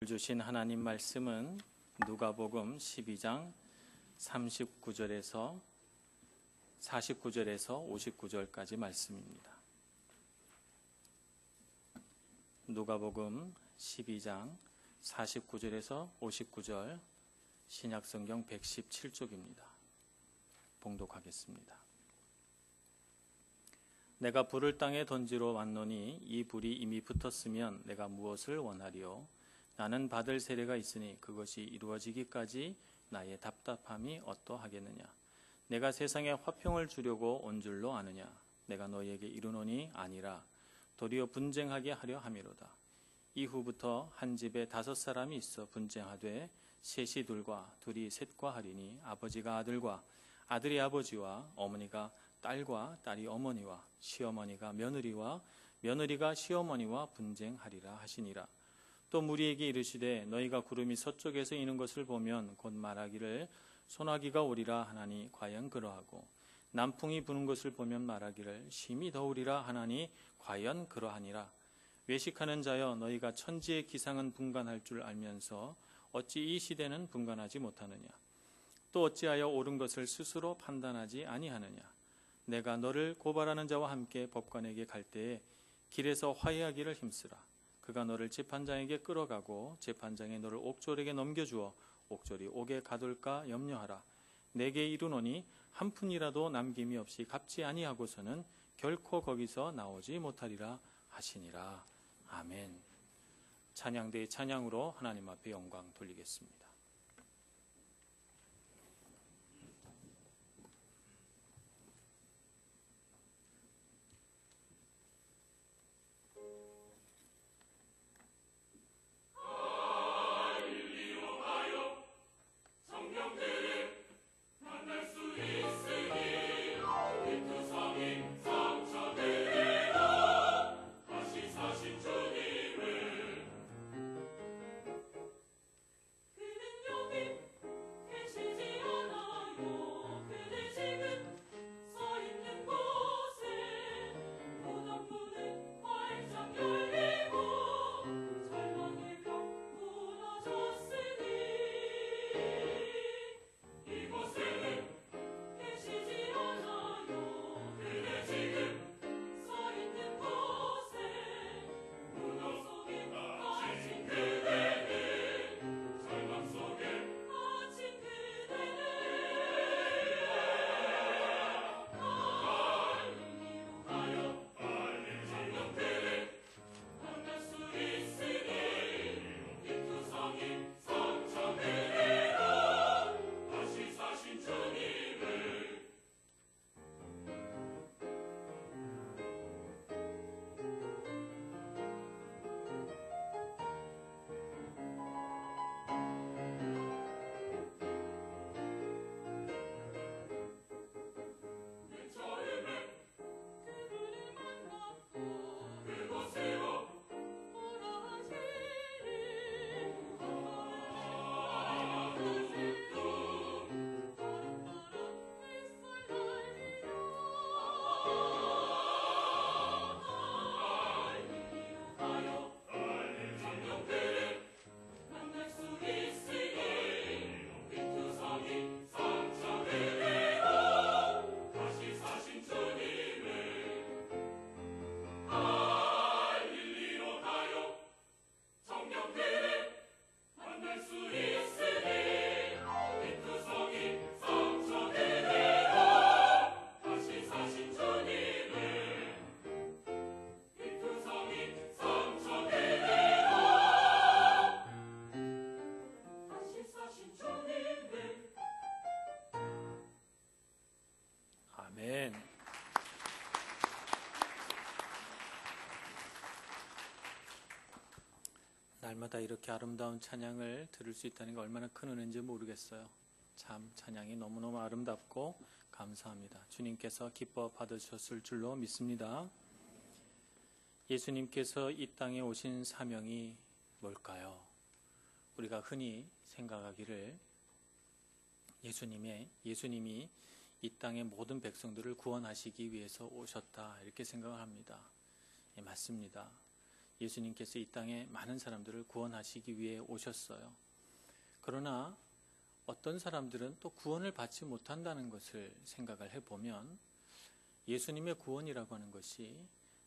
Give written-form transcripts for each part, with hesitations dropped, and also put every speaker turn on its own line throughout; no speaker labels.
주신 하나님 말씀은 누가복음 12장 49절에서 59절까지 말씀입니다. 누가복음 12장 49절에서 59절, 신약성경 117쪽입니다. 봉독하겠습니다. 내가 불을 땅에 던지러 왔노니 이 불이 이미 붙었으면 내가 무엇을 원하리요? 나는 받을 세례가 있으니 그것이 이루어지기까지 나의 답답함이 어떠하겠느냐? 내가 세상에 화평을 주려고 온 줄로 아느냐? 내가 너희에게 이르노니 아니라 도리어 분쟁하게 하려 함이로다. 이후부터 한 집에 5사람이 있어 분쟁하되 셋이 둘과 둘이 셋과 하리니 아버지가 아들과 아들이 아버지와 어머니가 딸과 딸이 어머니와 시어머니가 며느리와 며느리가 시어머니와 분쟁하리라 하시니라. 또 무리에게 이르시되 너희가 구름이 서쪽에서 이는 것을 보면 곧 말하기를 소나기가 오리라 하나니 과연 그러하고 남풍이 부는 것을 보면 말하기를 심히 더우리라 하나니 과연 그러하니라. 외식하는 자여 너희가 천지의 기상은 분간할 줄 알면서 어찌 이 시대는 분간하지 못하느냐? 또 어찌하여 옳은 것을 스스로 판단하지 아니하느냐? 내가 너를 고발하는 자와 함께 법관에게 갈 때에 길에서 화해하기를 힘쓰라. 그가 너를 재판장에게 끌어가고 재판장이 너를 옥졸에게 넘겨주어 옥졸이 옥에 가둘까 염려하라. 내게 이르노니 한 푼이라도 남김이 없이 갚지 아니하고서는 결코 거기서 나오지 못하리라 하시니라. 아멘. 찬양대의 찬양으로 하나님 앞에 영광 돌리겠습니다. 아멘. 날마다 이렇게 아름다운 찬양을 들을 수 있다는 게 얼마나 큰 은혜인지 모르겠어요. 참 찬양이 너무너무 아름답고 감사합니다. 주님께서 기뻐 받으셨을 줄로 믿습니다. 예수님께서 이 땅에 오신 사명이 뭘까요? 우리가 흔히 생각하기를 예수님이 이 땅의 모든 백성들을 구원하시기 위해서 오셨다 이렇게 생각을 합니다. 예, 맞습니다. 예수님께서 이 땅에 많은 사람들을 구원하시기 위해 오셨어요. 그러나 어떤 사람들은 또 구원을 받지 못한다는 것을 생각을 해보면 예수님의 구원이라고 하는 것이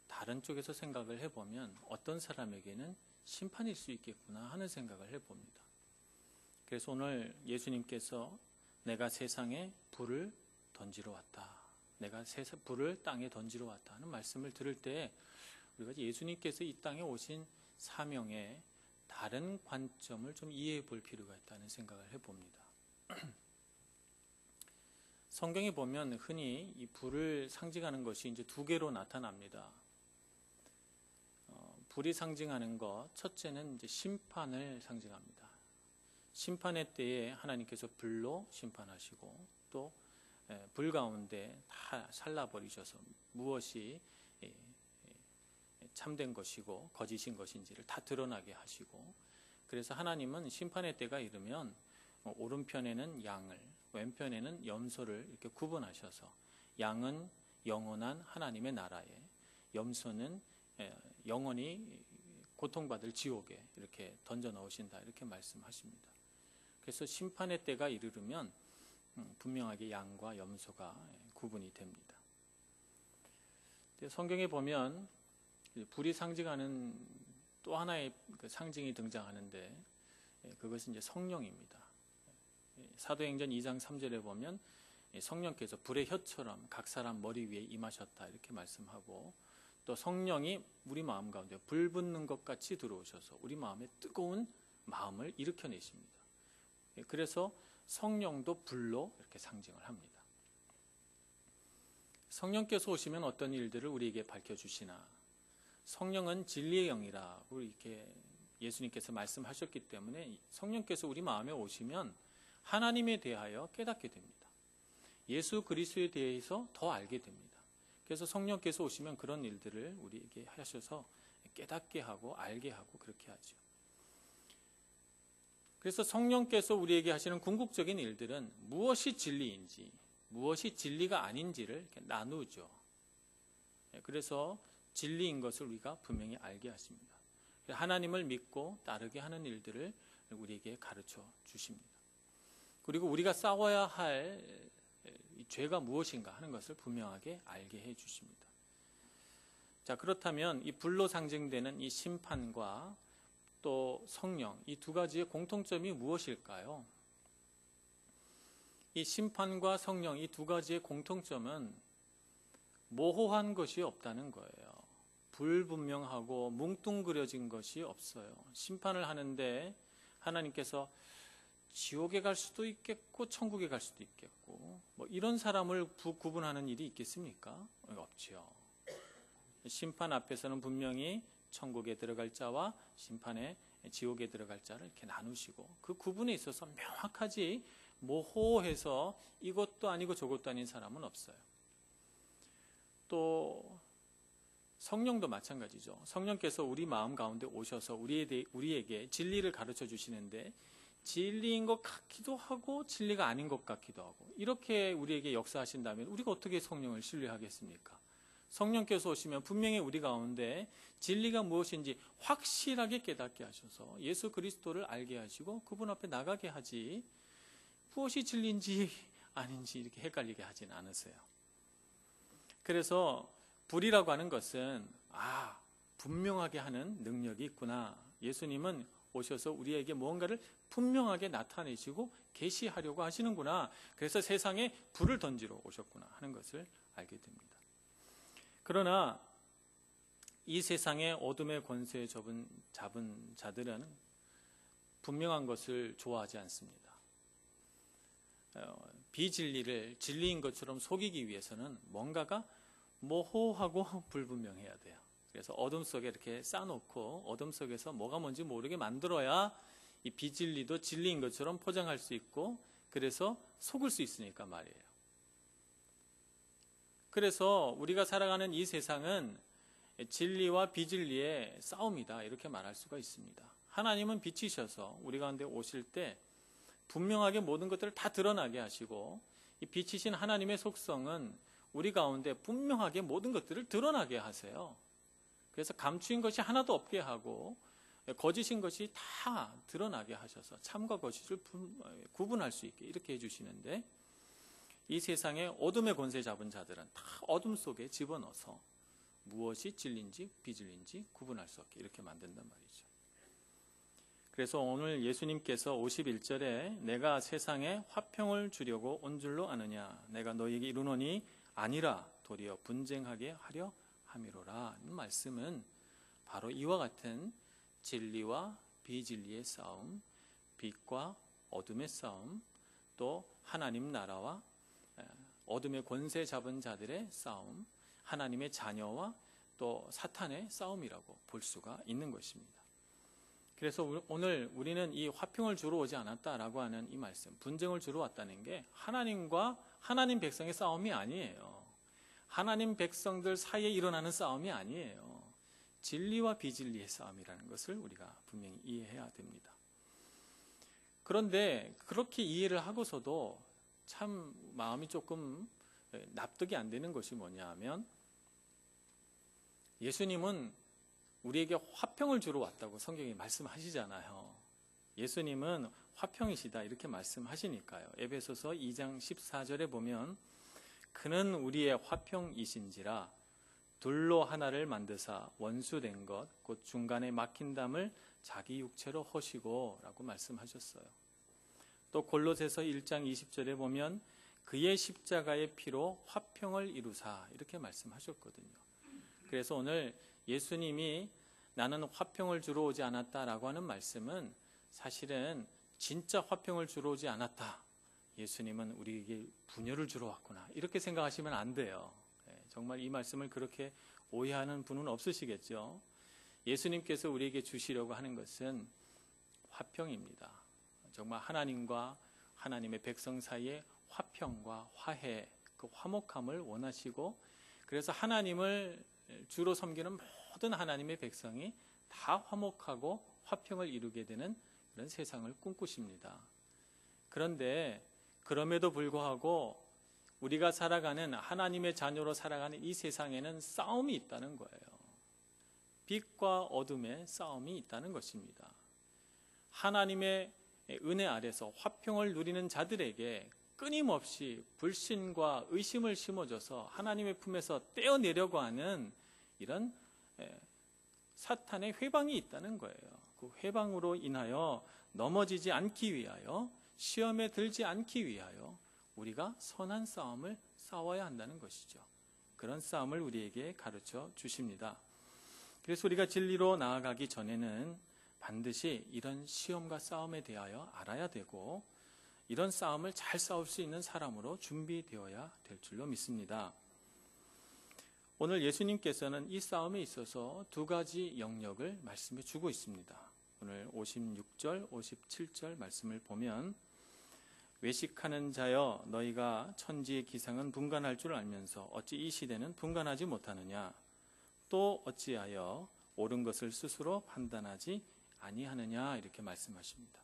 다른 쪽에서 생각을 해보면 어떤 사람에게는 심판일 수 있겠구나 하는 생각을 해봅니다. 그래서 오늘 예수님께서 내가 세상에 불을 던지러 왔다. 내가 불을 땅에 던지러 왔다 하는 말씀을 들을 때 우리가 예수님께서 이 땅에 오신 사명에 다른 관점을 좀 이해해 볼 필요가 있다는 생각을 해봅니다. 성경에 보면 흔히 이 불을 상징하는 것이 이제 두 개로 나타납니다. 불이 상징하는 것, 첫째는 이제 심판을 상징합니다. 심판의 때에 하나님께서 불로 심판하시고 또 불 가운데 다 살라버리셔서 무엇이 참된 것이고 거짓인 것인지를 다 드러나게 하시고, 그래서 하나님은 심판의 때가 이르면 오른편에는 양을, 왼편에는 염소를 이렇게 구분하셔서 양은 영원한 하나님의 나라에, 염소는 영원히 고통받을 지옥에 이렇게 던져 넣으신다, 이렇게 말씀하십니다. 그래서 심판의 때가 이르면 분명하게 양과 염소가 구분이 됩니다. 성경에 보면 불이 상징하는 또 하나의 그 상징이 등장하는데 그것은 이제 성령입니다. 사도행전 2장 3절에 보면 성령께서 불의 혀처럼 각 사람 머리 위에 임하셨다, 이렇게 말씀하고, 또 성령이 우리 마음 가운데 불 붙는 것 같이 들어오셔서 우리 마음에 뜨거운 마음을 일으켜내십니다. 그래서 성령도 불로 이렇게 상징을 합니다. 성령께서 오시면 어떤 일들을 우리에게 밝혀주시나, 성령은 진리의 영이라고 이렇게 예수님께서 말씀하셨기 때문에 성령께서 우리 마음에 오시면 하나님에 대하여 깨닫게 됩니다. 예수 그리스도에 대해서 더 알게 됩니다. 그래서 성령께서 오시면 그런 일들을 우리에게 하셔서 깨닫게 하고 알게 하고 그렇게 하죠. 그래서 성령께서 우리에게 하시는 궁극적인 일들은 무엇이 진리인지 무엇이 진리가 아닌지를 이렇게 나누죠. 그래서 진리인 것을 우리가 분명히 알게 하십니다. 하나님을 믿고 따르게 하는 일들을 우리에게 가르쳐 주십니다. 그리고 우리가 싸워야 할 죄가 무엇인가 하는 것을 분명하게 알게 해 주십니다. 자, 그렇다면 이 불로 상징되는 이 심판과 또 성령, 이 두 가지의 공통점이 무엇일까요? 이 심판과 성령, 이 두 가지의 공통점은 모호한 것이 없다는 거예요. 불분명하고 뭉뚱그려진 것이 없어요. 심판을 하는데 하나님께서 지옥에 갈 수도 있겠고 천국에 갈 수도 있겠고 뭐 이런 사람을 구분하는 일이 있겠습니까? 없지요. 심판 앞에서는 분명히 천국에 들어갈 자와 심판에 지옥에 들어갈 자를 이렇게 나누시고 그 구분에 있어서 명확하지 모호해서 이것도 아니고 저것도 아닌 사람은 없어요. 또 성령도 마찬가지죠. 성령께서 우리 마음 가운데 오셔서 우리에게 진리를 가르쳐 주시는데 진리인 것 같기도 하고 진리가 아닌 것 같기도 하고 이렇게 우리에게 역사하신다면 우리가 어떻게 성령을 신뢰하겠습니까? 성령께서 오시면 분명히 우리 가운데 진리가 무엇인지 확실하게 깨닫게 하셔서 예수 그리스도를 알게 하시고 그분 앞에 나가게 하지 무엇이 진리인지 아닌지 이렇게 헷갈리게 하진 않으세요. 그래서 불이라고 하는 것은 분명하게 하는 능력이 있구나. 예수님은 오셔서 우리에게 무언가를 분명하게 나타내시고 계시하려고 하시는구나. 그래서 세상에 불을 던지러 오셨구나 하는 것을 알게 됩니다. 그러나 이 세상의 어둠의 권세에 잡은 자들은 분명한 것을 좋아하지 않습니다. 비진리를 진리인 것처럼 속이기 위해서는 뭔가가 모호하고 불분명해야 돼요. 그래서 어둠 속에 이렇게 쌓아놓고 어둠 속에서 뭐가 뭔지 모르게 만들어야 이 비진리도 진리인 것처럼 포장할 수 있고 그래서 속을 수 있으니까 말이에요. 그래서 우리가 살아가는 이 세상은 진리와 비진리의 싸움이다 이렇게 말할 수가 있습니다. 하나님은 빛이셔서 우리 가운데 오실 때 분명하게 모든 것들을 다 드러나게 하시고 이 빛이신 하나님의 속성은 우리 가운데 분명하게 모든 것들을 드러나게 하세요. 그래서 감추인 것이 하나도 없게 하고 거짓인 것이 다 드러나게 하셔서 참과 거짓을 구분할 수 있게 이렇게 해주시는데, 이 세상에 어둠의 권세 잡은 자들은 다 어둠 속에 집어넣어서 무엇이 진리인지 비진리인지 구분할 수 없게 이렇게 만든단 말이죠. 그래서 오늘 예수님께서 51절에 내가 세상에 화평을 주려고 온 줄로 아느냐, 내가 너희에게 이르노니 아니라 도리어 분쟁하게 하려 함이로라. 이 말씀은 바로 이와 같은 진리와 비진리의 싸움, 빛과 어둠의 싸움, 또 하나님 나라와 어둠의 권세 잡은 자들의 싸움, 하나님의 자녀와 또 사탄의 싸움이라고 볼 수가 있는 것입니다. 그래서 오늘 우리는 이 화평을 주러 오지 않았다라고 하는 이 말씀, 분쟁을 주러 왔다는 게 하나님과 하나님 백성의 싸움이 아니에요. 하나님 백성들 사이에 일어나는 싸움이 아니에요. 진리와 비진리의 싸움이라는 것을 우리가 분명히 이해해야 됩니다. 그런데 그렇게 이해를 하고서도 참 마음이 조금 납득이 안 되는 것이 뭐냐 하면, 예수님은 우리에게 화평을 주러 왔다고 성경이 말씀하시잖아요. 예수님은 화평이시다 이렇게 말씀하시니까요. 에베소서 2장 14절에 보면 그는 우리의 화평이신지라 둘로 하나를 만드사 원수된 것 곧 중간에 막힌 담을 자기 육체로 허시고 라고 말씀하셨어요. 또 골로새서 1장 20절에 보면 그의 십자가의 피로 화평을 이루사 이렇게 말씀하셨거든요. 그래서 오늘 예수님이 나는 화평을 주러 오지 않았다라고 하는 말씀은 사실은 진짜 화평을 주러 오지 않았다, 예수님은 우리에게 분열을 주러 왔구나 이렇게 생각하시면 안 돼요. 정말 이 말씀을 그렇게 오해하는 분은 없으시겠죠. 예수님께서 우리에게 주시려고 하는 것은 화평입니다. 정말 하나님과 하나님의 백성 사이의 화평과 화해, 그 화목함을 원하시고, 그래서 하나님을 주로 섬기는 모든 하나님의 백성이 다 화목하고 화평을 이루게 되는 그런 세상을 꿈꾸십니다. 그런데 그럼에도 불구하고 우리가 살아가는 하나님의 자녀로 살아가는 이 세상에는 싸움이 있다는 거예요. 빛과 어둠의 싸움이 있다는 것입니다. 하나님의 은혜 아래서 화평을 누리는 자들에게 끊임없이 불신과 의심을 심어줘서 하나님의 품에서 떼어내려고 하는 이런 사탄의 회방이 있다는 거예요. 그 회방으로 인하여 넘어지지 않기 위하여, 시험에 들지 않기 위하여 우리가 선한 싸움을 싸워야 한다는 것이죠. 그런 싸움을 우리에게 가르쳐 주십니다. 그래서 우리가 진리로 나아가기 전에는 반드시 이런 시험과 싸움에 대하여 알아야 되고, 이런 싸움을 잘 싸울 수 있는 사람으로 준비되어야 될 줄로 믿습니다. 오늘 예수님께서는 이 싸움에 있어서 두 가지 영역을 말씀해 주고 있습니다. 오늘 56절, 57절 말씀을 보면 외식하는 자여 너희가 천지의 기상은 분간할 줄 알면서 어찌 이 시대는 분간하지 못하느냐, 또 어찌하여 옳은 것을 스스로 판단하지 아니하느냐 이렇게 말씀하십니다.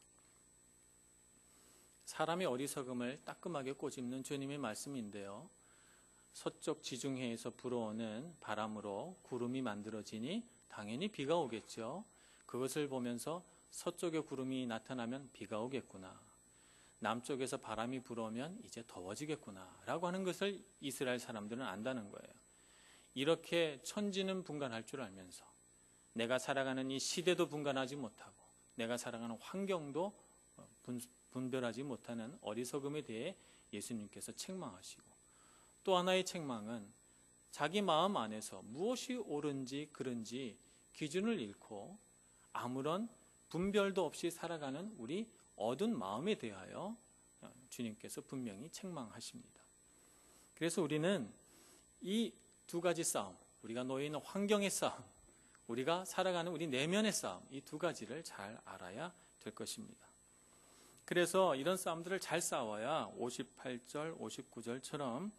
사람의 어리석음을 따끔하게 꼬집는 주님의 말씀인데요, 서쪽 지중해에서 불어오는 바람으로 구름이 만들어지니 당연히 비가 오겠죠. 그것을 보면서 서쪽에 구름이 나타나면 비가 오겠구나, 남쪽에서 바람이 불어오면 이제 더워지겠구나 라고 하는 것을 이스라엘 사람들은 안다는 거예요. 이렇게 천지는 분간할 줄 알면서 내가 살아가는 이 시대도 분간하지 못하고 내가 살아가는 환경도 분별하지 못하는 어리석음에 대해 예수님께서 책망하시고, 또 하나의 책망은 자기 마음 안에서 무엇이 옳은지 그른지 기준을 잃고 아무런 분별도 없이 살아가는 우리 어두운 마음에 대하여 주님께서 분명히 책망하십니다. 그래서 우리는 이 두 가지 싸움, 우리가 놓여 있는 환경의 싸움, 우리가 살아가는 우리 내면의 싸움, 이 두 가지를 잘 알아야 될 것입니다. 그래서 이런 싸움들을 잘 싸워야 58절, 59절처럼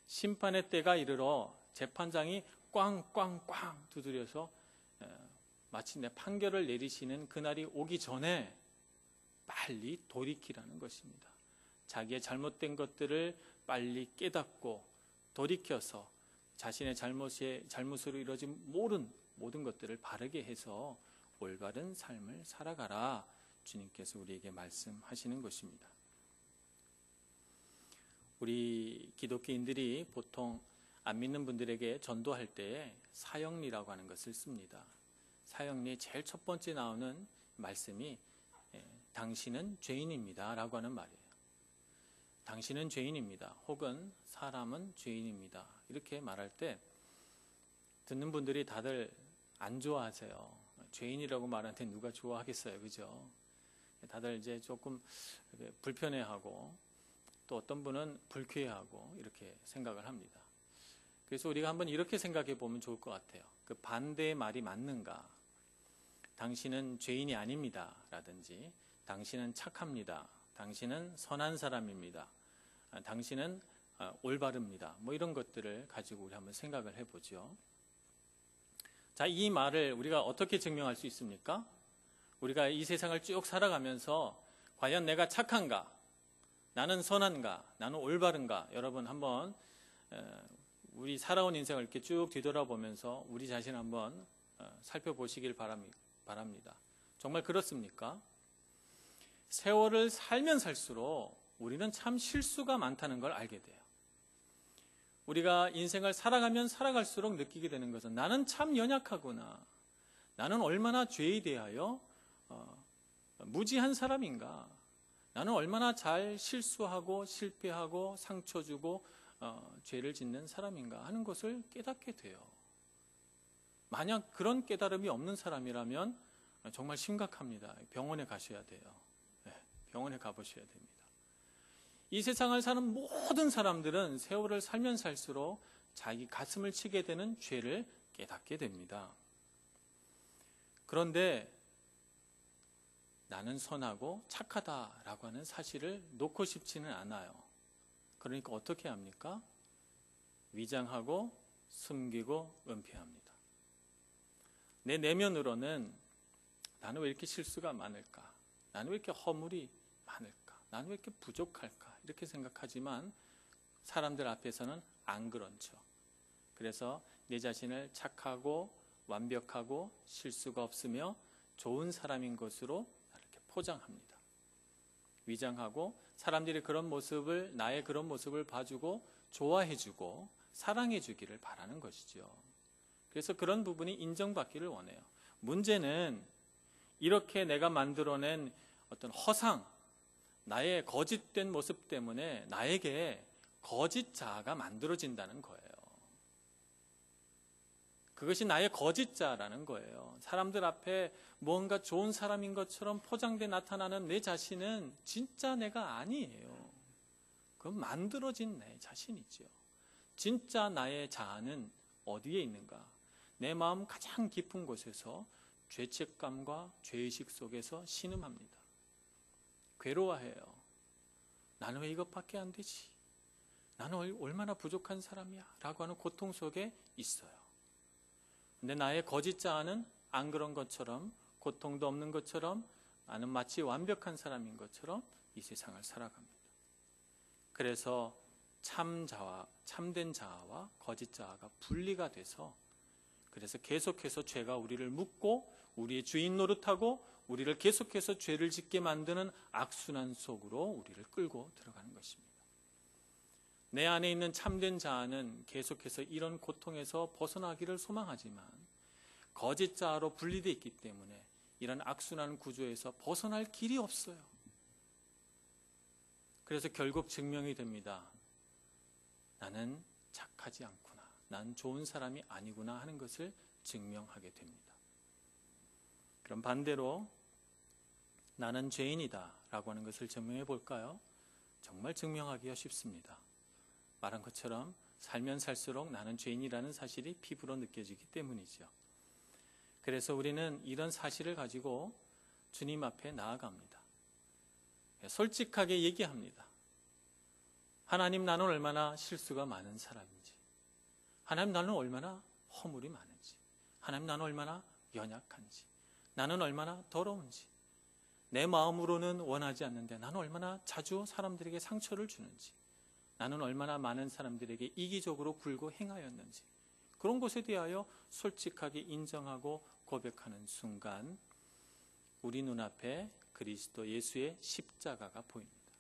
심판의 때가 이르러 재판장이 꽝꽝꽝 두드려서 마침내 판결을 내리시는 그날이 오기 전에 빨리 돌이키라는 것입니다. 자기의 잘못된 것들을 빨리 깨닫고 돌이켜서 자신의 잘못으로 이루어진 모든 것들을 바르게 해서 올바른 삶을 살아가라. 주님께서 우리에게 말씀하시는 것입니다. 우리 기독교인들이 보통 안 믿는 분들에게 전도할 때 사형리라고 하는 것을 씁니다. 사형리 제일 첫 번째 나오는 말씀이 당신은 죄인입니다 라고 하는 말이에요. 당신은 죄인입니다. 혹은 사람은 죄인입니다. 이렇게 말할 때 듣는 분들이 다들 안 좋아하세요. 죄인이라고 말하는데 누가 좋아하겠어요, 그죠? 다들 이제 조금 불편해하고 또 어떤 분은 불쾌해하고 이렇게 생각을 합니다. 그래서 우리가 한번 이렇게 생각해 보면 좋을 것 같아요. 그 반대의 말이 맞는가? 당신은 죄인이 아닙니다 라든지 당신은 착합니다. 당신은 선한 사람입니다. 당신은 올바릅니다. 뭐 이런 것들을 가지고 우리 한번 생각을 해보죠. 자, 이 말을 우리가 어떻게 증명할 수 있습니까? 우리가 이 세상을 쭉 살아가면서 과연 내가 착한가? 나는 선한가? 나는 올바른가? 여러분 한번 우리 살아온 인생을 이렇게 쭉 뒤돌아보면서 우리 자신 한번 살펴보시길 바랍니다. 정말 그렇습니까? 세월을 살면 살수록 우리는 참 실수가 많다는 걸 알게 돼요. 우리가 인생을 살아가면 살아갈수록 느끼게 되는 것은 나는 참 연약하구나. 나는 얼마나 죄에 대하여 무지한 사람인가. 나는 얼마나 잘 실수하고 실패하고 상처 주고 죄를 짓는 사람인가 하는 것을 깨닫게 돼요. 만약 그런 깨달음이 없는 사람이라면 정말 심각합니다. 병원에 가셔야 돼요. 병원에 가보셔야 됩니다. 이 세상을 사는 모든 사람들은 세월을 살면 살수록 자기 가슴을 치게 되는 죄를 깨닫게 됩니다. 그런데 나는 선하고 착하다라고 하는 사실을 놓고 싶지는 않아요. 그러니까 어떻게 합니까? 위장하고 숨기고 은폐합니다. 내 내면으로는 나는 왜 이렇게 실수가 많을까? 나는 왜 이렇게 허물이 많을까? 나는 왜 이렇게 부족할까? 이렇게 생각하지만 사람들 앞에서는 안 그런 척. 그래서 내 자신을 착하고 완벽하고 실수가 없으며 좋은 사람인 것으로 이렇게 포장합니다. 위장하고 사람들이 나의 그런 모습을 봐주고 좋아해주고 사랑해주기를 바라는 것이죠. 그래서 그런 부분이 인정받기를 원해요. 문제는 이렇게 내가 만들어낸 어떤 허상, 나의 거짓된 모습 때문에 나에게 거짓 자아가 만들어진다는 거예요. 그것이 나의 거짓 자아라는 거예요. 사람들 앞에 뭔가 좋은 사람인 것처럼 포장돼 나타나는 내 자신은 진짜 내가 아니에요. 그건 만들어진 내 자신이죠. 진짜 나의 자아는 어디에 있는가? 내 마음 가장 깊은 곳에서 죄책감과 죄의식 속에서 신음합니다. 괴로워해요. 나는 왜 이것밖에 안 되지? 나는 얼마나 부족한 사람이야? 라고 하는 고통 속에 있어요. 근데 나의 거짓 자아는 안 그런 것처럼, 고통도 없는 것처럼, 나는 마치 완벽한 사람인 것처럼 이 세상을 살아갑니다. 그래서 참된 자아와 거짓 자아가 분리가 돼서, 그래서 계속해서 죄가 우리를 묶고 우리의 주인 노릇하고 우리를 계속해서 죄를 짓게 만드는 악순환 속으로 우리를 끌고 들어가는 것입니다. 내 안에 있는 참된 자아는 계속해서 이런 고통에서 벗어나기를 소망하지만 거짓 자아로 분리되어 있기 때문에 이런 악순환 구조에서 벗어날 길이 없어요. 그래서 결국 증명이 됩니다. 나는 착하지 않구나. 난 좋은 사람이 아니구나 하는 것을 증명하게 됩니다. 그럼 반대로 나는 죄인이다 라고 하는 것을 증명해 볼까요? 정말 증명하기가 쉽습니다. 말한 것처럼 살면 살수록 나는 죄인이라는 사실이 피부로 느껴지기 때문이죠. 그래서 우리는 이런 사실을 가지고 주님 앞에 나아갑니다. 솔직하게 얘기합니다. 하나님, 나는 얼마나 실수가 많은 사람인지, 하나님, 나는 얼마나 허물이 많은지, 하나님, 나는 얼마나 연약한지, 나는 얼마나 더러운지, 내 마음으로는 원하지 않는데 나는 얼마나 자주 사람들에게 상처를 주는지, 나는 얼마나 많은 사람들에게 이기적으로 굴고 행하였는지, 그런 것에 대하여 솔직하게 인정하고 고백하는 순간 우리 눈앞에 그리스도 예수의 십자가가 보입니다.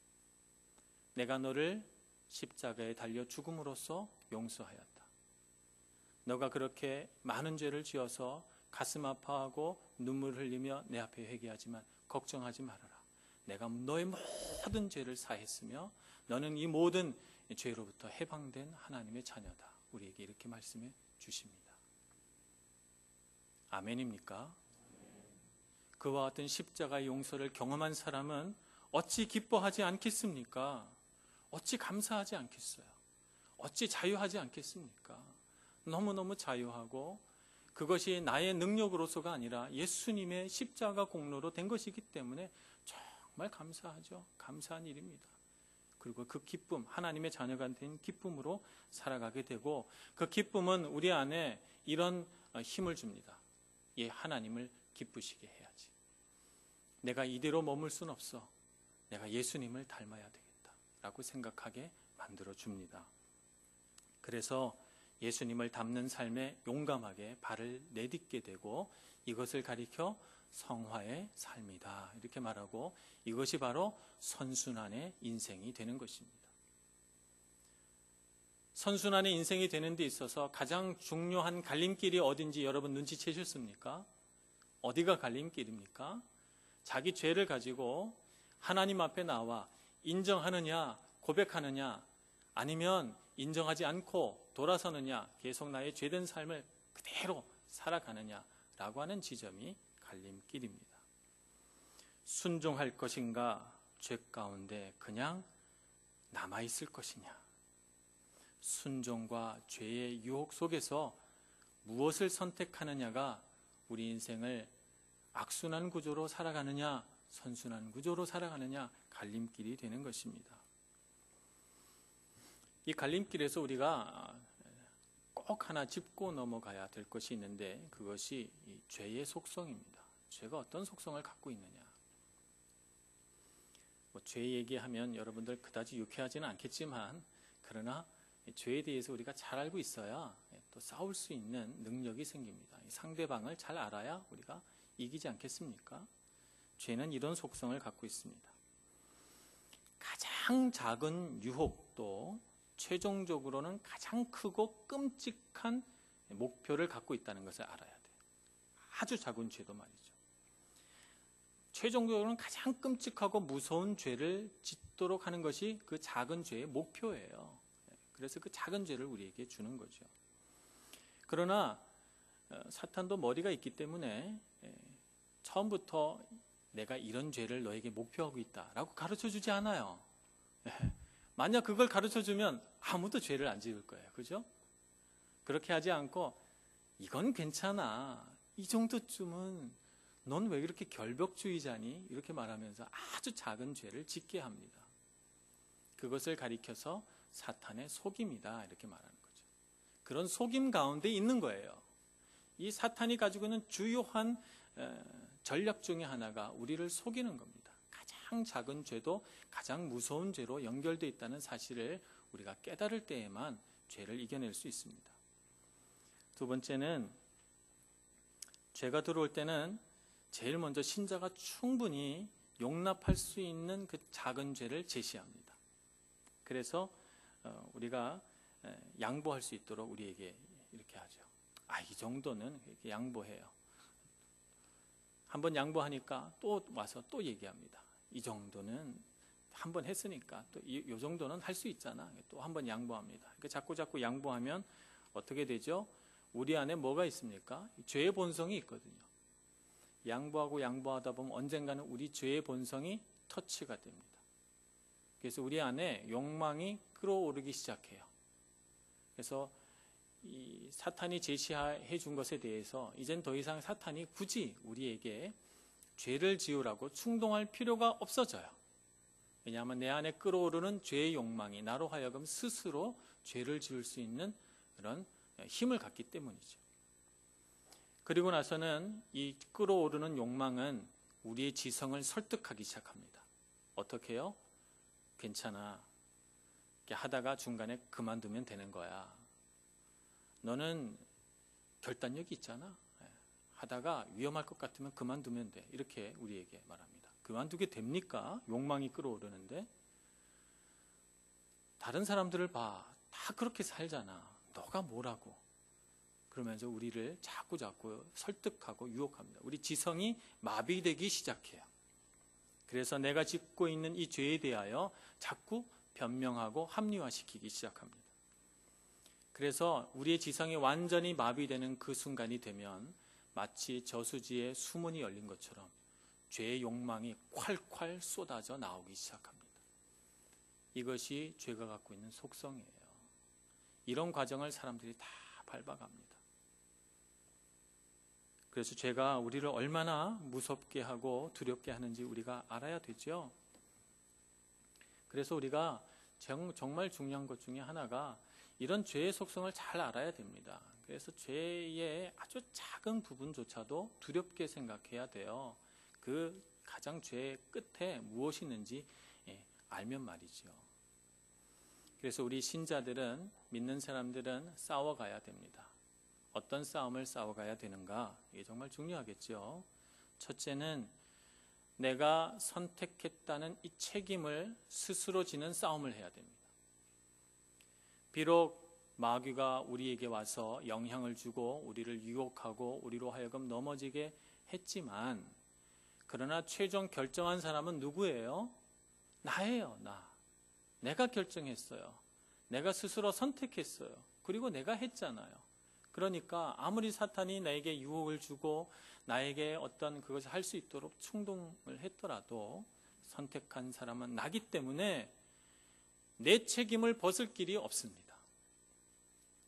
내가 너를 십자가에 달려 죽음으로써 용서하였다. 너가 그렇게 많은 죄를 지어서 가슴 아파하고 눈물 흘리며 내 앞에 회개하지만 걱정하지 말아라. 내가 너의 모든 죄를 사했으며 너는 이 모든 죄로부터 해방된 하나님의 자녀다. 우리에게 이렇게 말씀해 주십니다. 아멘입니까? 그와 같은 십자가의 용서를 경험한 사람은 어찌 기뻐하지 않겠습니까? 어찌 감사하지 않겠어요? 어찌 자유하지 않겠습니까? 너무너무 자유하고, 그것이 나의 능력으로서가 아니라 예수님의 십자가 공로로 된 것이기 때문에 정말 감사하죠. 감사한 일입니다. 그리고 그 기쁨, 하나님의 자녀가 된 기쁨으로 살아가게 되고, 그 기쁨은 우리 안에 이런 힘을 줍니다. 예, 하나님을 기쁘시게 해야지. 내가 이대로 머물 순 없어. 내가 예수님을 닮아야 되겠다 라고 생각하게 만들어 줍니다. 그래서 예수님을 닮는 삶에 용감하게 발을 내딛게 되고, 이것을 가리켜 성화의 삶이다 이렇게 말하고, 이것이 바로 선순환의 인생이 되는 것입니다. 선순환의 인생이 되는 데 있어서 가장 중요한 갈림길이 어딘지 여러분 눈치채셨습니까? 어디가 갈림길입니까? 자기 죄를 가지고 하나님 앞에 나와 인정하느냐, 고백하느냐, 아니면 인정하지 않고 돌아서느냐, 계속 나의 죄된 삶을 그대로 살아가느냐라고 하는 지점이 갈림길입니다. 순종할 것인가, 죄 가운데 그냥 남아있을 것이냐. 순종과 죄의 유혹 속에서 무엇을 선택하느냐가 우리 인생을 악순환 구조로 살아가느냐, 선순환 구조로 살아가느냐, 갈림길이 되는 것입니다. 이 갈림길에서 우리가 꼭 하나 짚고 넘어가야 될 것이 있는데, 그것이 이 죄의 속성입니다. 죄가 어떤 속성을 갖고 있느냐. 죄 얘기하면 여러분들 그다지 유쾌하지는 않겠지만, 그러나 죄에 대해서 우리가 잘 알고 있어야 또 싸울 수 있는 능력이 생깁니다. 상대방을 잘 알아야 우리가 이기지 않겠습니까? 죄는 이런 속성을 갖고 있습니다. 가장 작은 유혹도 최종적으로는 가장 크고 끔찍한 목표를 갖고 있다는 것을 알아야 돼요. 아주 작은 죄도 말이죠. 최종적으로는 가장 끔찍하고 무서운 죄를 짓도록 하는 것이 그 작은 죄의 목표예요. 그래서 그 작은 죄를 우리에게 주는 거죠. 그러나 사탄도 머리가 있기 때문에 처음부터 내가 이런 죄를 너에게 목표하고 있다라고 가르쳐주지 않아요. 만약 그걸 가르쳐주면 아무도 죄를 안 지을 거예요. 그죠? 그렇게 하지 않고 이건 괜찮아. 이 정도쯤은 넌 왜 이렇게 결벽주의자니? 이렇게 말하면서 아주 작은 죄를 짓게 합니다. 그것을 가리켜서 사탄의 속임이다 이렇게 말하는 거죠. 그런 속임 가운데 있는 거예요. 이 사탄이 가지고 있는 주요한 전략 중에 하나가 우리를 속이는 겁니다. 가장 작은 죄도 가장 무서운 죄로 연결되어 있다는 사실을 우리가 깨달을 때에만 죄를 이겨낼 수 있습니다. 두 번째는, 죄가 들어올 때는 제일 먼저 신자가 충분히 용납할 수 있는 그 작은 죄를 제시합니다. 그래서 우리가 양보할 수 있도록 우리에게 이렇게 하죠. 이 정도는 이렇게 양보해요. 한번 양보하니까 또 와서 또 얘기합니다. 이 정도는 한번 했으니까 또 이 정도는 할 수 있잖아. 또 한번 양보합니다. 그러니까 자꾸 양보하면 어떻게 되죠? 우리 안에 뭐가 있습니까? 죄의 본성이 있거든요. 양보하다 보면 언젠가는 우리 죄의 본성이 터치가 됩니다. 그래서 우리 안에 욕망이 끌어오르기 시작해요. 그래서 이 사탄이 제시해 준 것에 대해서 이젠 더 이상 사탄이 굳이 우리에게 죄를 지으라고 충동할 필요가 없어져요. 왜냐하면 내 안에 끌어오르는 죄의 욕망이 나로 하여금 스스로 죄를 지을 수 있는 그런 힘을 갖기 때문이죠. 그리고 나서는 이 끌어오르는 욕망은 우리의 지성을 설득하기 시작합니다. 어떻게 해요? 괜찮아. 이렇게 하다가 중간에 그만두면 되는 거야. 너는 결단력이 있잖아. 하다가 위험할 것 같으면 그만두면 돼. 이렇게 우리에게 말합니다. 그만두게 됩니까? 욕망이 끌어오르는데. 다른 사람들을 봐. 다 그렇게 살잖아. 너가 뭐라고. 그러면서 우리를 자꾸 설득하고 유혹합니다. 우리 지성이 마비되기 시작해요. 그래서 내가 짓고 있는 이 죄에 대하여 자꾸 변명하고 합리화시키기 시작합니다. 그래서 우리의 지성이 완전히 마비되는 그 순간이 되면 마치 저수지에 수문이 열린 것처럼 죄의 욕망이 콸콸 쏟아져 나오기 시작합니다. 이것이 죄가 갖고 있는 속성이에요. 이런 과정을 사람들이 다 밟아갑니다. 그래서 죄가 우리를 얼마나 무섭게 하고 두렵게 하는지 우리가 알아야 되죠. 그래서 우리가 정말 중요한 것 중에 하나가 이런 죄의 속성을 잘 알아야 됩니다. 그래서 죄의 아주 작은 부분조차도 두렵게 생각해야 돼요. 그 가장 죄의 끝에 무엇이 있는지 알면 말이죠. 그래서 우리 신자들은, 믿는 사람들은 싸워가야 됩니다. 어떤 싸움을 싸워가야 되는가? 이게 정말 중요하겠죠. 첫째는 내가 선택했다는 이 책임을 스스로 지는 싸움을 해야 됩니다. 비록 마귀가 우리에게 와서 영향을 주고 우리를 유혹하고 우리로 하여금 넘어지게 했지만, 그러나 최종 결정한 사람은 누구예요? 나예요. 내가 결정했어요. 내가 스스로 선택했어요. 그리고 내가 했잖아요. 그러니까 아무리 사탄이 나에게 유혹을 주고 나에게 어떤 그것을 할 수 있도록 충동을 했더라도 선택한 사람은 나기 때문에 내 책임을 벗을 길이 없습니다.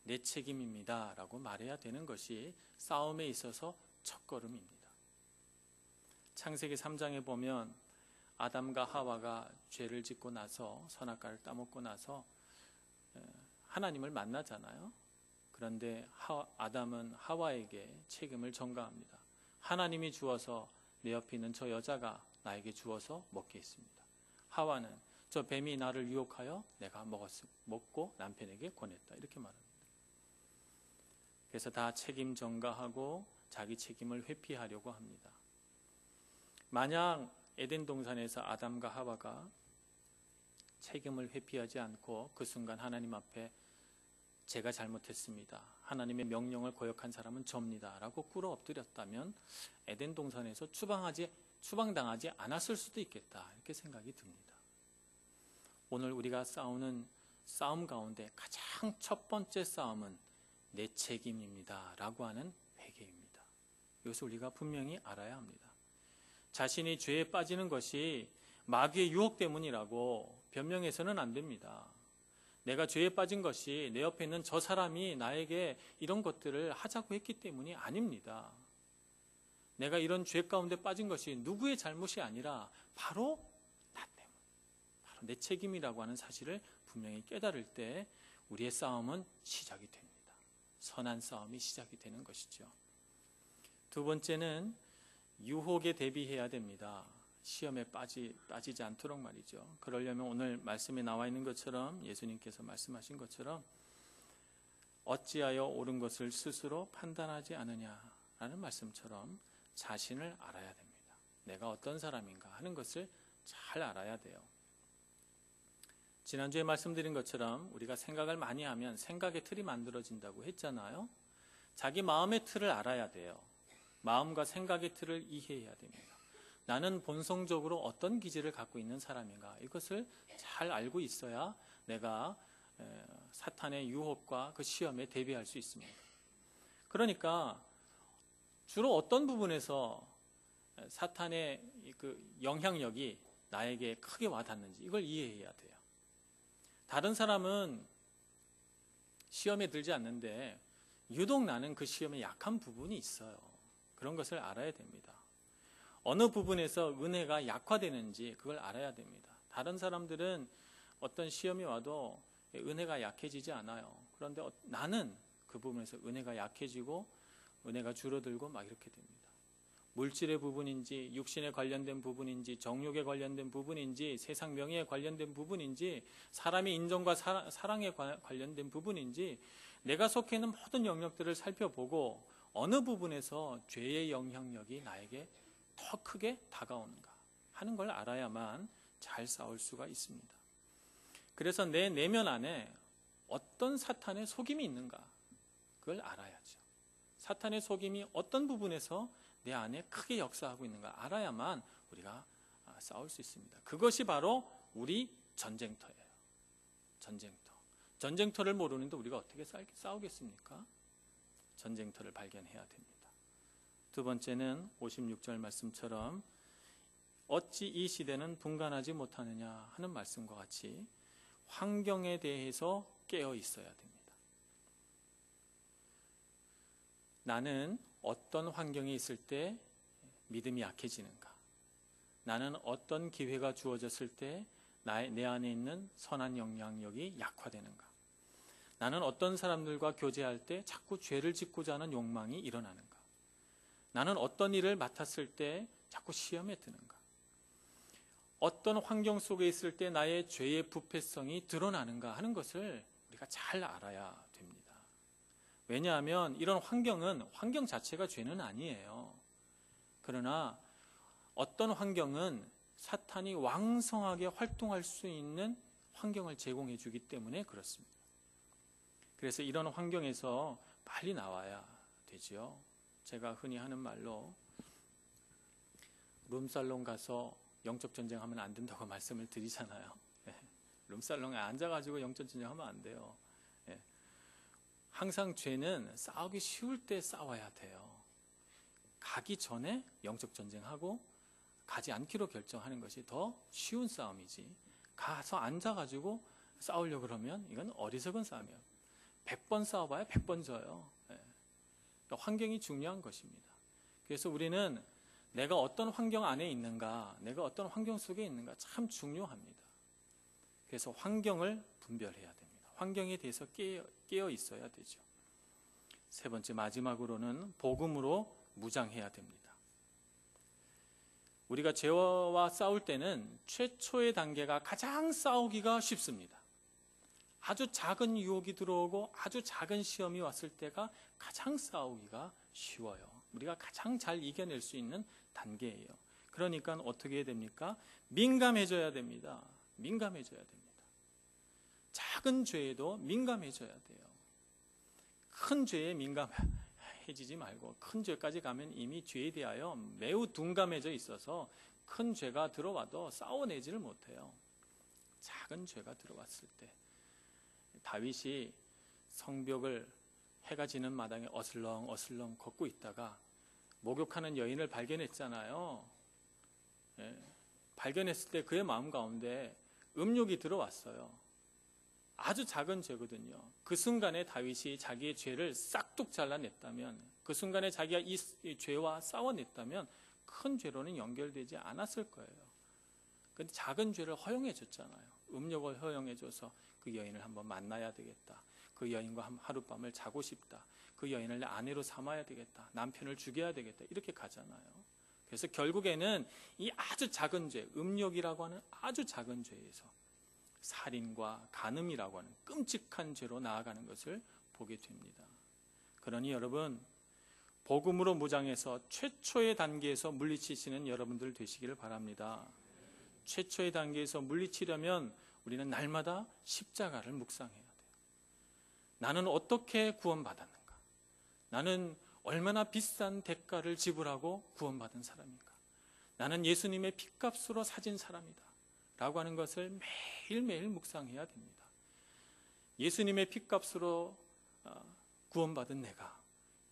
내 책임입니다 라고 말해야 되는 것이 싸움에 있어서 첫걸음입니다. 창세기 3장에 보면 아담과 하와가 죄를 짓고 나서, 선악과를 따먹고 나서 하나님을 만나잖아요. 그런데 아담은 하와에게 책임을 전가합니다. 하나님이 주어서 내 옆에 있는 저 여자가 나에게 주어서 먹게 했습니다. 하와는 저 뱀이 나를 유혹하여 내가 먹고 남편에게 권했다. 이렇게 말합니다. 그래서 다 책임 전가하고 자기 책임을 회피하려고 합니다. 만약 에덴 동산에서 아담과 하와가 책임을 회피하지 않고 그 순간 하나님 앞에 제가 잘못했습니다. 하나님의 명령을 거역한 사람은 접니다. 라고 꿇어 엎드렸다면 에덴 동산에서 추방당하지 않았을 수도 있겠다. 이렇게 생각이 듭니다. 오늘 우리가 싸우는 싸움 가운데 가장 첫 번째 싸움은 내 책임입니다. 라고 하는 회개입니다. 이것을 우리가 분명히 알아야 합니다. 자신이 죄에 빠지는 것이 마귀의 유혹 때문이라고 변명해서는 안 됩니다. 내가 죄에 빠진 것이 내 옆에 있는 저 사람이 나에게 이런 것들을 하자고 했기 때문이 아닙니다. 내가 이런 죄 가운데 빠진 것이 누구의 잘못이 아니라 바로 나 때문, 바로 내 책임이라고 하는 사실을 분명히 깨달을 때 우리의 싸움은 시작이 됩니다. 선한 싸움이 시작이 되는 것이죠. 두 번째는 유혹에 대비해야 됩니다. 시험에 빠지지 않도록 말이죠. 그러려면 오늘 말씀에 나와 있는 것처럼, 예수님께서 말씀하신 것처럼 어찌하여 옳은 것을 스스로 판단하지 않으냐라는 말씀처럼 자신을 알아야 됩니다. 내가 어떤 사람인가 하는 것을 잘 알아야 돼요. 지난주에 말씀드린 것처럼 우리가 생각을 많이 하면 생각의 틀이 만들어진다고 했잖아요. 자기 마음의 틀을 알아야 돼요. 마음과 생각의 틀을 이해해야 됩니다. 나는 본성적으로 어떤 기질을 갖고 있는 사람인가, 이것을 잘 알고 있어야 내가 사탄의 유혹과 그 시험에 대비할 수 있습니다. 그러니까 주로 어떤 부분에서 사탄의 그 영향력이 나에게 크게 와닿는지 이걸 이해해야 돼요. 다른 사람은 시험에 들지 않는데 유독 나는 그 시험에 약한 부분이 있어요. 그런 것을 알아야 됩니다. 어느 부분에서 은혜가 약화되는지 그걸 알아야 됩니다. 다른 사람들은 어떤 시험이 와도 은혜가 약해지지 않아요. 그런데 나는 그 부분에서 은혜가 약해지고 은혜가 줄어들고 막 이렇게 됩니다. 물질의 부분인지 육신에 관련된 부분인지 정욕에 관련된 부분인지 세상 명예에 관련된 부분인지 사람의 인정과 사랑에 관련된 부분인지 내가 속해 있는 모든 영역들을 살펴보고 어느 부분에서 죄의 영향력이 나에게 더 크게 다가오는가 하는 걸 알아야만 잘 싸울 수가 있습니다. 그래서 내 내면 안에 어떤 사탄의 속임이 있는가 그걸 알아야죠. 사탄의 속임이 어떤 부분에서 내 안에 크게 역사하고 있는가 알아야만 우리가 싸울 수 있습니다. 그것이 바로 우리 전쟁터예요. 전쟁터. 전쟁터를 모르는데 우리가 어떻게 싸우겠습니까? 전쟁터를 발견해야 됩니다. 두 번째는 56절 말씀처럼 어찌 이 시대는 분간하지 못하느냐 하는 말씀과 같이 환경에 대해서 깨어 있어야 됩니다. 나는 어떤 환경에 있을 때 믿음이 약해지는가? 나는 어떤 기회가 주어졌을 때 내 안에 있는 선한 영향력이 약화되는가? 나는 어떤 사람들과 교제할 때 자꾸 죄를 짓고자 하는 욕망이 일어나는가? 나는 어떤 일을 맡았을 때 자꾸 시험에 드는가? 어떤 환경 속에 있을 때 나의 죄의 부패성이 드러나는가 하는 것을 우리가 잘 알아야 됩니다. 왜냐하면 이런 환경은 환경 자체가 죄는 아니에요. 그러나 어떤 환경은 사탄이 왕성하게 활동할 수 있는 환경을 제공해 주기 때문에 그렇습니다. 그래서 이런 환경에서 빨리 나와야 되죠. 제가 흔히 하는 말로 룸살롱 가서 영적 전쟁하면 안 된다고 말씀을 드리잖아요. 룸살롱에 앉아가지고 영적 전쟁하면 안 돼요. 항상 죄는 싸우기 쉬울 때 싸워야 돼요. 가기 전에 영적 전쟁하고 가지 않기로 결정하는 것이 더 쉬운 싸움이지 가서 앉아가지고 싸우려고 그러면 이건 어리석은 싸움이에요. 100번 싸워봐야 100번 져요. 그러니까 환경이 중요한 것입니다. 그래서 우리는 내가 어떤 환경 안에 있는가, 내가 어떤 환경 속에 있는가 참 중요합니다. 그래서 환경을 분별해야 됩니다. 환경에 대해서 깨어 있어야 되죠. 세 번째 마지막으로는 복음으로 무장해야 됩니다. 우리가 죄와 싸울 때는 최초의 단계가 가장 싸우기가 쉽습니다. 아주 작은 유혹이 들어오고 아주 작은 시험이 왔을 때가 가장 싸우기가 쉬워요. 우리가 가장 잘 이겨낼 수 있는 단계예요. 그러니까 어떻게 해야 됩니까? 민감해져야 됩니다. 민감해져야 됩니다. 작은 죄에도 민감해져야 돼요. 큰 죄에 민감해지지 말고 큰 죄까지 가면 이미 죄에 대하여 매우 둔감해져 있어서 큰 죄가 들어와도 싸워내지를 못해요. 작은 죄가 들어왔을 때 다윗이 성벽을 해가 지는 마당에 어슬렁 걷고 있다가 목욕하는 여인을 발견했잖아요. 발견했을 때 그의 마음 가운데 음욕이 들어왔어요. 아주 작은 죄거든요. 그 순간에 다윗이 자기의 죄를 싹둑 잘라냈다면, 그 순간에 자기가 이 죄와 싸워냈다면 큰 죄로는 연결되지 않았을 거예요. 그런데 작은 죄를 허용해 줬잖아요. 음욕을 허용해 줘서 그 여인을 한번 만나야 되겠다. 그 여인과 하룻밤을 자고 싶다. 그 여인을 내 아내로 삼아야 되겠다. 남편을 죽여야 되겠다. 이렇게 가잖아요. 그래서 결국에는 이 아주 작은 죄, 음욕이라고 하는 아주 작은 죄에서 살인과 간음이라고 하는 끔찍한 죄로 나아가는 것을 보게 됩니다. 그러니 여러분, 복음으로 무장해서 최초의 단계에서 물리치시는 여러분들 되시기를 바랍니다. 최초의 단계에서 물리치려면 우리는 날마다 십자가를 묵상해야 돼요. 나는 어떻게 구원받았는가? 나는 얼마나 비싼 대가를 지불하고 구원받은 사람인가? 나는 예수님의 핏값으로 사진 사람이다 라고 하는 것을 매일매일 묵상해야 됩니다. 예수님의 핏값으로 구원받은 내가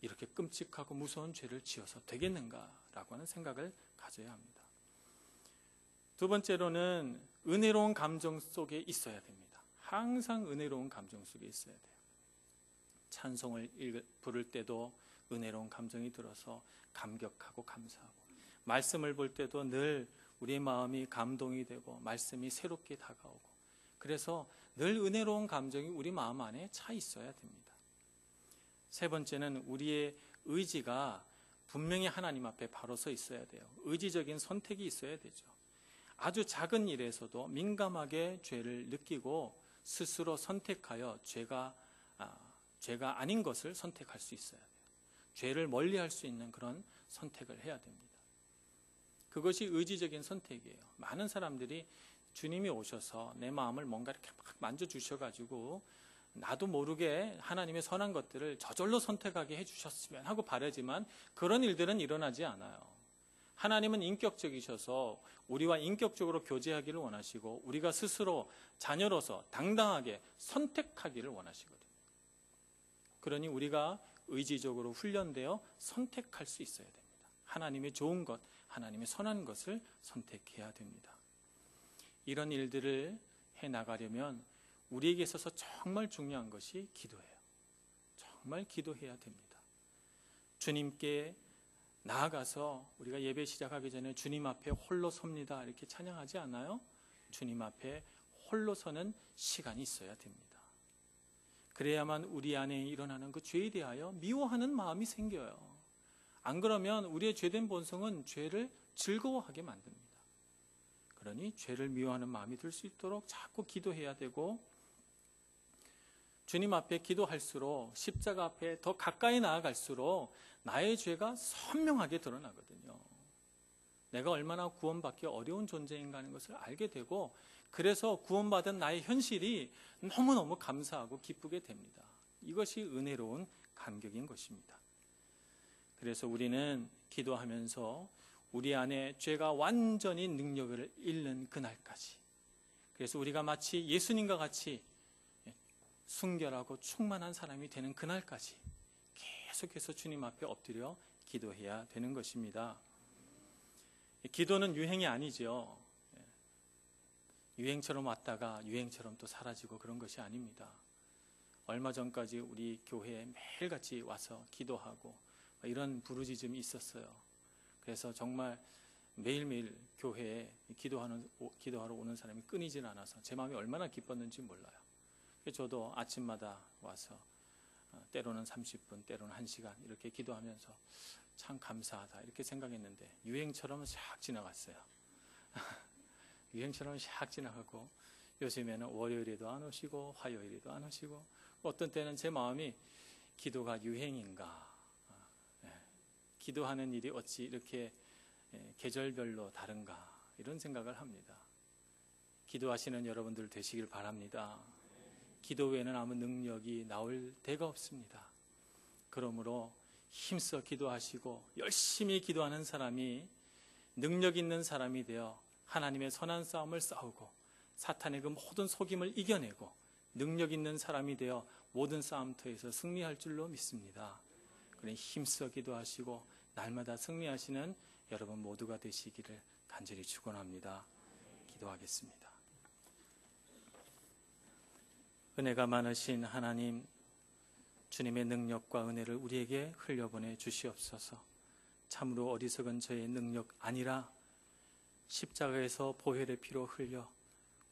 이렇게 끔찍하고 무서운 죄를 지어서 되겠는가라고 하는 생각을 가져야 합니다. 두 번째로는 은혜로운 감정 속에 있어야 됩니다. 항상 은혜로운 감정 속에 있어야 돼요. 찬송을 부를 때도 은혜로운 감정이 들어서 감격하고 감사하고, 말씀을 볼 때도 늘 우리의 마음이 감동이 되고 말씀이 새롭게 다가오고, 그래서 늘 은혜로운 감정이 우리 마음 안에 차 있어야 됩니다. 세 번째는 우리의 의지가 분명히 하나님 앞에 바로 서 있어야 돼요. 의지적인 선택이 있어야 되죠. 아주 작은 일에서도 민감하게 죄를 느끼고 스스로 선택하여 죄가 아닌 것을 선택할 수 있어야 돼요. 죄를 멀리할 수 있는 그런 선택을 해야 됩니다. 그것이 의지적인 선택이에요. 많은 사람들이 주님이 오셔서 내 마음을 뭔가 이렇게 막 만져주셔가지고 나도 모르게 하나님의 선한 것들을 저절로 선택하게 해주셨으면 하고 바라지만 그런 일들은 일어나지 않아요. 하나님은 인격적이셔서 우리와 인격적으로 교제하기를 원하시고 우리가 스스로 자녀로서 당당하게 선택하기를 원하시거든요. 그러니 우리가 의지적으로 훈련되어 선택할 수 있어야 됩니다. 하나님의 좋은 것, 하나님의 선한 것을 선택해야 됩니다. 이런 일들을 해나가려면 우리에게 있어서 정말 중요한 것이 기도예요. 정말 기도해야 됩니다. 주님께 나아가서 우리가 예배 시작하기 전에 주님 앞에 홀로 섭니다 이렇게 찬양하지 않아요? 주님 앞에 홀로 서는 시간이 있어야 됩니다. 그래야만 우리 안에 일어나는 그 죄에 대하여 미워하는 마음이 생겨요. 안 그러면 우리의 죄된 본성은 죄를 즐거워하게 만듭니다. 그러니 죄를 미워하는 마음이 들 수 있도록 자꾸 기도해야 되고 주님 앞에 기도할수록 십자가 앞에 더 가까이 나아갈수록 나의 죄가 선명하게 드러나거든요. 내가 얼마나 구원받기 어려운 존재인가 하는 것을 알게 되고 그래서 구원받은 나의 현실이 너무너무 감사하고 기쁘게 됩니다. 이것이 은혜로운 감격인 것입니다. 그래서 우리는 기도하면서 우리 안에 죄가 완전히 능력을 잃는 그날까지 그래서 우리가 마치 예수님과 같이 순결하고 충만한 사람이 되는 그날까지 계속해서 주님 앞에 엎드려 기도해야 되는 것입니다. 기도는 유행이 아니죠. 유행처럼 왔다가 유행처럼 또 사라지고 그런 것이 아닙니다. 얼마 전까지 우리 교회에 매일같이 와서 기도하고 이런 부르짖음이 있었어요. 그래서 정말 매일매일 교회에 기도하러 오는 사람이 끊이질 않아서 제 마음이 얼마나 기뻤는지 몰라요. 저도 아침마다 와서 때로는 30분, 때로는 1시간 이렇게 기도하면서 참 감사하다 이렇게 생각했는데 유행처럼 샥 지나갔어요. 유행처럼 샥 지나가고 요즘에는 월요일에도 안 오시고 화요일에도 안 오시고 어떤 때는 제 마음이 기도가 유행인가 기도하는 일이 어찌 이렇게 계절별로 다른가 이런 생각을 합니다. 기도하시는 여러분들 되시길 바랍니다. 기도 외에는 아무 능력이 나올 데가 없습니다. 그러므로 힘써 기도하시고 열심히 기도하는 사람이 능력 있는 사람이 되어 하나님의 선한 싸움을 싸우고 사탄의 그 모든 속임을 이겨내고 능력 있는 사람이 되어 모든 싸움터에서 승리할 줄로 믿습니다. 그러니 힘써 기도하시고 날마다 승리하시는 여러분 모두가 되시기를 간절히 축원합니다. 기도하겠습니다. 은혜가 많으신 하나님, 주님의 능력과 은혜를 우리에게 흘려보내 주시옵소서. 참으로 어리석은 저의 능력 아니라 십자가에서 보혈의 피로 흘려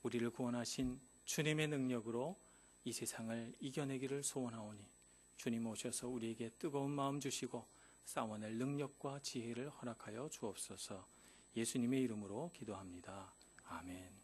우리를 구원하신 주님의 능력으로 이 세상을 이겨내기를 소원하오니 주님 오셔서 우리에게 뜨거운 마음 주시고 싸워낼 능력과 지혜를 허락하여 주옵소서. 예수님의 이름으로 기도합니다. 아멘.